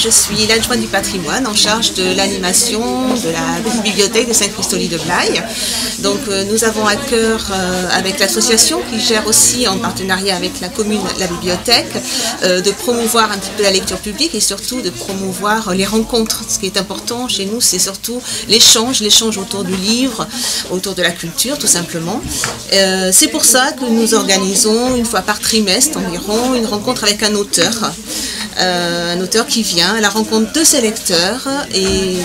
je suis l'adjointe du patrimoine en charge de l'animation de la bibliothèque de Saint-Christoly de Blaye. Donc nous avons à cœur, avec l'association qui gère aussi en partenariat avec la commune la bibliothèque, de promouvoir un petit peu la lecture publique et surtout de promouvoir les rencontres. Ce qui est important chez nous, c'est surtout l'échange autour du livre, autour de la culture tout simplement. C'est pour ça que nous organisons une fois par trimestre environ une rencontre avec un auteur qui vient à la rencontre de ses lecteurs et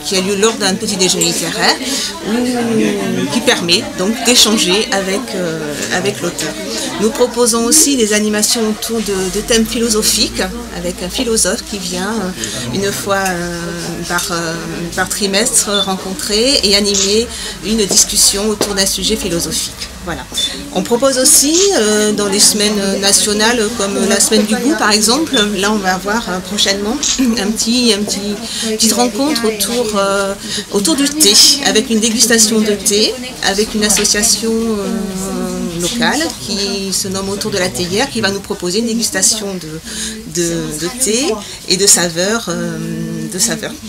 qui a lieu lors d'un petit déjeuner littéraire qui permet donc d'échanger avec l'auteur. Nous proposons aussi des animations autour de thèmes philosophiques avec un philosophe qui vient une fois par trimestre rencontrer et animer une discussion autour d'un sujet philosophique. Voilà. On propose aussi dans les semaines nationales comme la semaine du goût par exemple, là on va avoir prochainement une petite rencontre autour du thé, avec une dégustation de thé, avec une association locale qui se nomme Autour de la théière, qui va nous proposer une dégustation de thé et de saveurs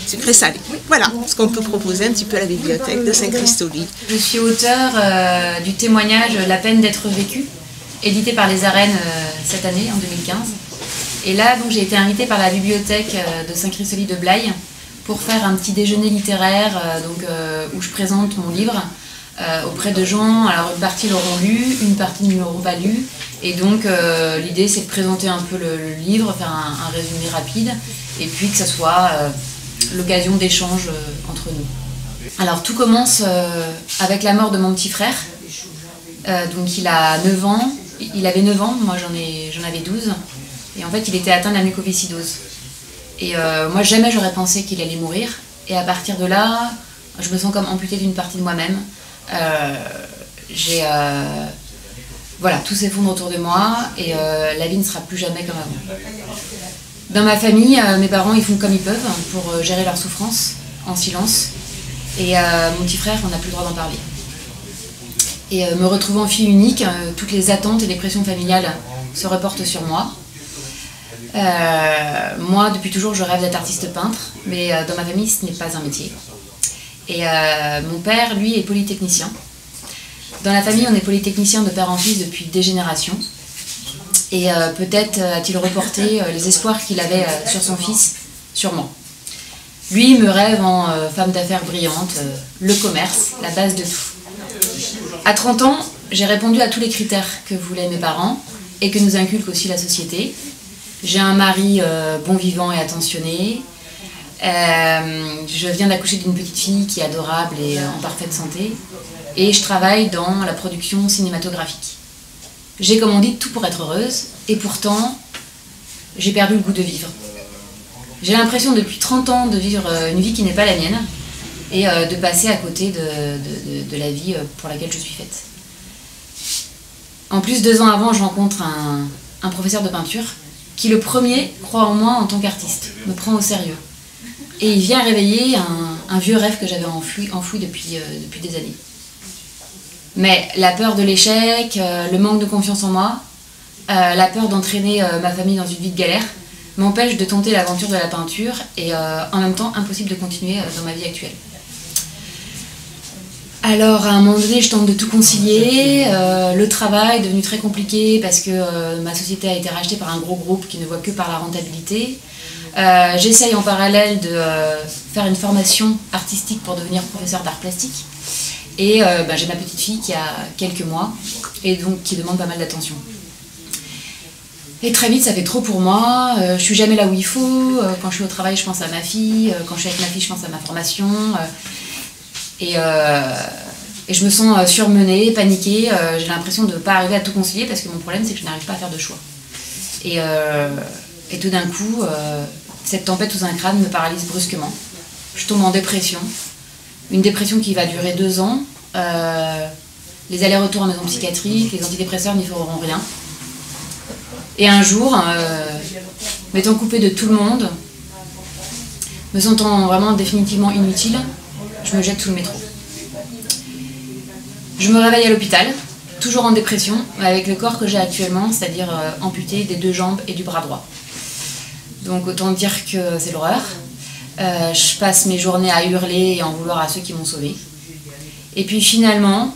sucrées-salées. Voilà ce qu'on peut proposer un petit peu à la bibliothèque de Saint-Christoly. Je suis auteure du témoignage La peine d'être vécu, édité par les Arènes cette année, en 2015. Et là, j'ai été invitée par la bibliothèque de Saint-Christoly de Blaye pour faire un petit déjeuner littéraire où je présente mon livre auprès de gens. Alors une partie l'auront lu, une partie ne l'auront pas lu. Et donc l'idée c'est de présenter un peu le livre, faire un résumé rapide et puis que ça soit l'occasion d'échanges entre nous. Alors tout commence avec la mort de mon petit frère. Donc il a 9 ans, il avait 9 ans, moi j'en avais 12. Et en fait il était atteint de la mucoviscidose. Et moi jamais j'aurais pensé qu'il allait mourir. Et à partir de là, je me sens comme amputée d'une partie de moi-même. Voilà, tout s'effondre autour de moi et la vie ne sera plus jamais comme avant. Dans ma famille, mes parents ils font comme ils peuvent pour gérer leur souffrance en silence. Et mon petit frère, on n'a plus le droit d'en parler. Et me retrouvant fille unique, toutes les attentes et les pressions familiales se reportent sur moi. Moi, depuis toujours, je rêve d'être artiste peintre, mais dans ma famille, ce n'est pas un métier. Et mon père, lui, est polytechnicien. Dans la famille, on est polytechnicien de père en fils depuis des générations. Et peut-être a-t-il reporté les espoirs qu'il avait sur son fils, sur moi. Lui me rêve en femme d'affaires brillante, le commerce, la base de tout. À 30 ans, j'ai répondu à tous les critères que voulaient mes parents et que nous inculque aussi la société. J'ai un mari bon vivant et attentionné. Je viens d'accoucher d'une petite fille qui est adorable et en parfaite santé. Et je travaille dans la production cinématographique. J'ai, comme on dit, tout pour être heureuse. Et pourtant, j'ai perdu le goût de vivre. J'ai l'impression depuis 30 ans de vivre une vie qui n'est pas la mienne. Et de passer à côté de la vie pour laquelle je suis faite. En plus, 2 ans avant, je rencontre un professeur de peinture qui, le premier, croit en moi en tant qu'artiste, me prend au sérieux. Et il vient réveiller un vieux rêve que j'avais enfoui depuis des années. Mais la peur de l'échec, le manque de confiance en moi, la peur d'entraîner ma famille dans une vie de galère, m'empêche de tenter l'aventure de la peinture et en même temps impossible de continuer dans ma vie actuelle. Alors à un moment donné, je tente de tout concilier, le travail est devenu très compliqué parce que ma société a été rachetée par un gros groupe qui ne voit que par la rentabilité. J'essaye en parallèle de faire une formation artistique pour devenir professeur d'art plastique. Et j'ai ma petite fille qui a quelques mois et donc qui demande pas mal d'attention. Et très vite, ça fait trop pour moi. Je suis jamais là où il faut. Quand je suis au travail, je pense à ma fille. Quand je suis avec ma fille, je pense à ma formation. Et je me sens surmenée, paniquée. J'ai l'impression de ne pas arriver à tout concilier parce que mon problème, c'est que je n'arrive pas à faire de choix. Et tout d'un coup, cette tempête sous un crâne me paralyse brusquement. Je tombe en dépression. Une dépression qui va durer 2 ans. Les allers-retours en maison psychiatrique, les antidépresseurs n'y feront rien. Et un jour, m'étant coupée de tout le monde, me sentant vraiment définitivement inutile, je me jette sous le métro. Je me réveille à l'hôpital, toujours en dépression, avec le corps que j'ai actuellement, c'est-à-dire amputé des 2 jambes et du bras droit. Donc autant dire que c'est l'horreur. Je passe mes journées à hurler et à en vouloir à ceux qui m'ont sauvée. Et puis finalement,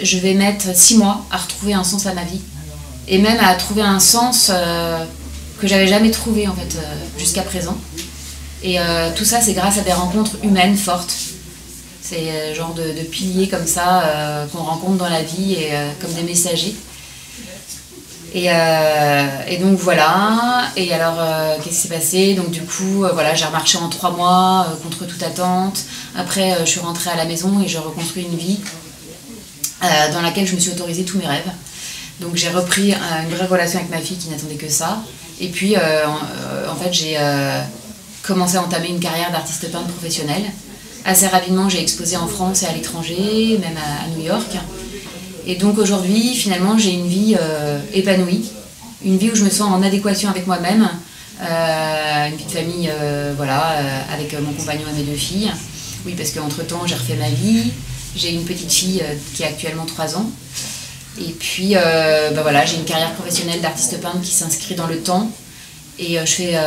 je vais mettre 6 mois à retrouver un sens à ma vie. Et même à trouver un sens que j'avais jamais trouvé en fait jusqu'à présent. Et tout ça, c'est grâce à des rencontres humaines fortes. C'est genre de piliers comme ça qu'on rencontre dans la vie et comme des messagers. Et donc voilà. Et alors, qu'est-ce qui s'est passé? Donc du coup, voilà, j'ai remarché en 3 mois contre toute attente. Après, je suis rentrée à la maison et j'ai reconstruit une vie dans laquelle je me suis autorisée tous mes rêves. Donc j'ai repris une vraie relation avec ma fille qui n'attendait que ça. Et puis, en fait, j'ai commencé à entamer une carrière d'artiste peintre professionnelle. Assez rapidement, j'ai exposé en France et à l'étranger, même à New York. Et donc aujourd'hui, finalement, j'ai une vie épanouie, une vie où je me sens en adéquation avec moi-même, une vie de famille, voilà, avec mon compagnon et mes 2 filles. Oui, parce qu'entre-temps, j'ai refait ma vie, j'ai une petite fille qui a actuellement 3 ans. Et puis, voilà, j'ai une carrière professionnelle d'artiste peintre qui s'inscrit dans le temps. Et je fais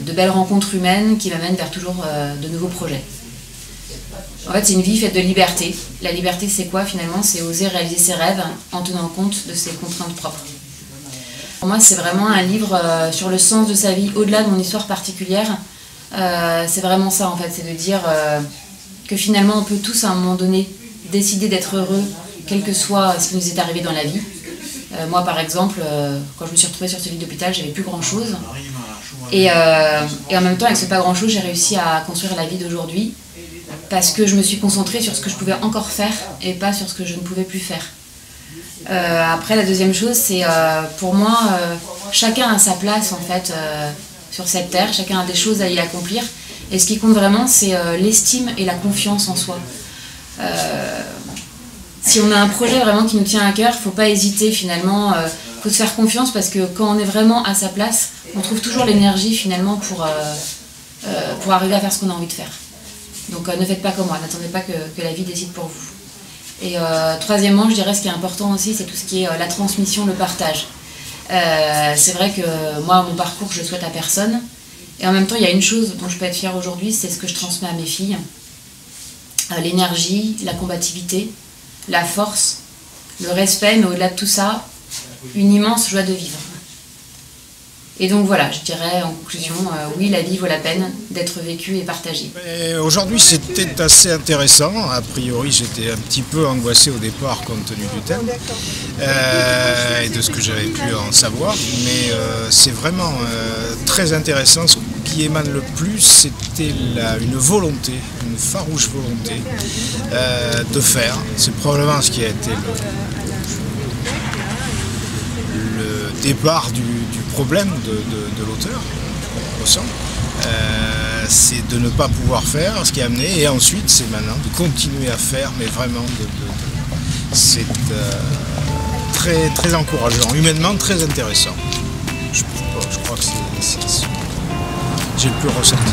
de belles rencontres humaines qui m'amènent vers toujours de nouveaux projets. En fait, c'est une vie faite de liberté. La liberté, c'est quoi finalement? C'est oser réaliser ses rêves en tenant compte de ses contraintes propres. Pour moi, c'est vraiment un livre sur le sens de sa vie, au-delà de mon histoire particulière. C'est vraiment ça, en fait, c'est de dire que finalement, on peut tous, à un moment donné, décider d'être heureux, quel que soit ce qui nous est arrivé dans la vie. Moi, par exemple, quand je me suis retrouvée sur ce lit d'hôpital, j'avais plus grand-chose. Et en même temps, avec ce pas grand-chose, j'ai réussi à construire la vie d'aujourd'hui. Parce que je me suis concentrée sur ce que je pouvais encore faire et pas sur ce que je ne pouvais plus faire. Après, la deuxième chose, c'est pour moi, chacun a sa place en fait sur cette terre, chacun a des choses à y accomplir. Et ce qui compte vraiment, c'est l'estime et la confiance en soi. Si on a un projet vraiment qui nous tient à cœur, il ne faut pas hésiter finalement, il faut se faire confiance parce que quand on est vraiment à sa place, on trouve toujours l'énergie finalement pour arriver à faire ce qu'on a envie de faire. Donc ne faites pas comme moi, n'attendez pas que la vie décide pour vous. Et troisièmement, je dirais ce qui est important aussi, c'est tout ce qui est la transmission, le partage. C'est vrai que moi, mon parcours, je le souhaite à personne. Et en même temps, il y a une chose dont je peux être fière aujourd'hui, c'est ce que je transmets à mes filles. L'énergie, la combativité, la force, le respect, mais au-delà de tout ça, une immense joie de vivre. Et donc voilà, je dirais en conclusion, oui, la vie vaut la peine d'être vécue et partagée. Aujourd'hui, c'était assez intéressant. A priori, j'étais un petit peu angoissé au départ compte tenu du thème et de ce que j'avais pu en savoir. Mais c'est vraiment très intéressant. Ce qui émane le plus, c'était une volonté, une farouche volonté de faire. C'est probablement ce qui a été le départ du problème de l'auteur, qu'on ressent, c'est de ne pas pouvoir faire ce qui a amené, et ensuite c'est maintenant de continuer à faire, mais vraiment c'est très, très encourageant, humainement très intéressant. Je crois que c'est j'ai le plus ressenti.